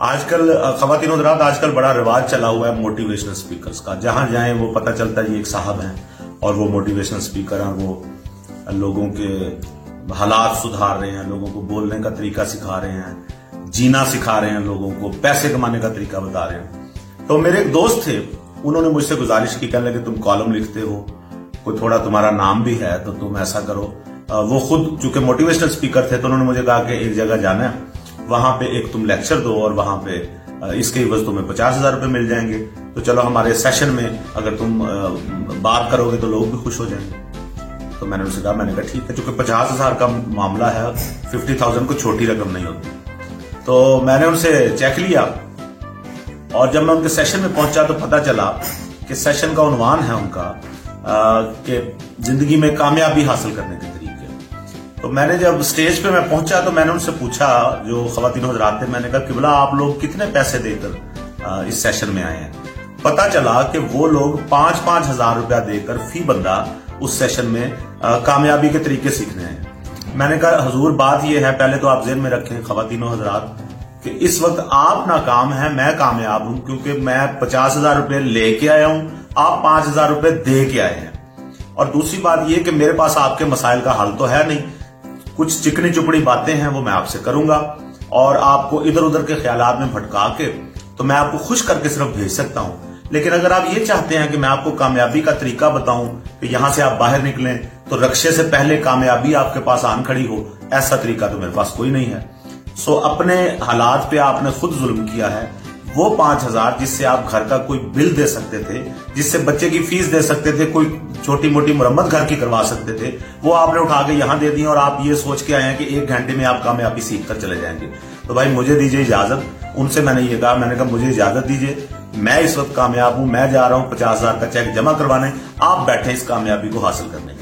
आजकल ख्वातीन हज़रात आजकल बड़ा रिवाज चला हुआ है मोटिवेशनल स्पीकर्स का। जहां जाएं वो पता चलता है ये एक साहब हैं और वो मोटिवेशनल स्पीकर हैं। वो लोगों के हालात सुधार रहे हैं, लोगों को बोलने का तरीका सिखा रहे हैं, जीना सिखा रहे हैं, लोगों को पैसे कमाने का तरीका बता रहे हैं। तो मेरे एक दोस्त थे, उन्होंने मुझसे गुजारिश की, कहने लगे तुम कॉलम लिखते हो, कोई थोड़ा तुम्हारा नाम भी है तो तुम ऐसा करो। वो खुद चूंकि मोटिवेशनल स्पीकर थे तो उन्होंने मुझे कहा कि एक जगह जाना है, वहां पे एक तुम लेक्चर दो और वहां पे इसके एवज तुम्हें 50,000 रुपए मिल जाएंगे। तो चलो हमारे सेशन में अगर तुम बात करोगे तो लोग भी खुश हो जाएंगे। तो मैंने उनसे कहा, मैंने कहा ठीक है, चूंकि 50,000 का मामला है, 50,000 को छोटी रकम नहीं होती। तो मैंने उनसे चेक लिया और जब मैं उनके सेशन में पहुंचा तो पता चला कि सेशन का उन्वान है उनका कि जिंदगी में कामयाबी हासिल करने के तरीके। तो मैंने जब स्टेज पे मैं पहुंचा तो मैंने उनसे पूछा, जो ख्वातीन हज़रात थे, मैंने कहा किबला आप लोग कितने पैसे देकर इस सेशन में आए हैं। पता चला कि वो लोग 5-5 हजार रुपया देकर फी बंदा उस सेशन में कामयाबी के तरीके सीखने हैं। मैंने कहा हुजूर बात यह है, पहले तो आप ज़हन में रखें ख्वातीन हज़रात कि इस वक्त आप नाकाम हैं, मैं कामयाब हूं, क्योंकि मैं 50,000 रुपए लेके आया हूं, आप 5,000 रुपए दे के आए हैं। और दूसरी बात यह कि मेरे पास आपके मसाइल का हल तो है नहीं, कुछ चिकनी चुपड़ी बातें हैं वो मैं आपसे करूंगा और आपको इधर उधर के ख्यालात में भटका के तो मैं आपको खुश करके सिर्फ भेज सकता हूं। लेकिन अगर आप ये चाहते हैं कि मैं आपको कामयाबी का तरीका बताऊं कि यहां से आप बाहर निकलें तो रक्शे से पहले कामयाबी आपके पास आन खड़ी हो, ऐसा तरीका तो मेरे पास कोई नहीं है। सो अपने हालात पे आपने खुद जुल्म किया है। वो 5,000 जिससे आप घर का कोई बिल दे सकते थे, जिससे बच्चे की फीस दे सकते थे, कोई छोटी मोटी मुरम्मत घर की करवा सकते थे, वो आपने उठा के यहां दे दी और आप ये सोच के आए हैं कि 1 घंटे में आप कामयाबी सीख कर चले जाएंगे। तो भाई मुझे दीजिए इजाजत। उनसे मैंने ये कहा, मैंने कहा मुझे इजाजत दीजिए, मैं इस वक्त कामयाब हूं, मैं जा रहा हूं 50,000 का चेक जमा करवाने, आप बैठे इस कामयाबी को हासिल करने।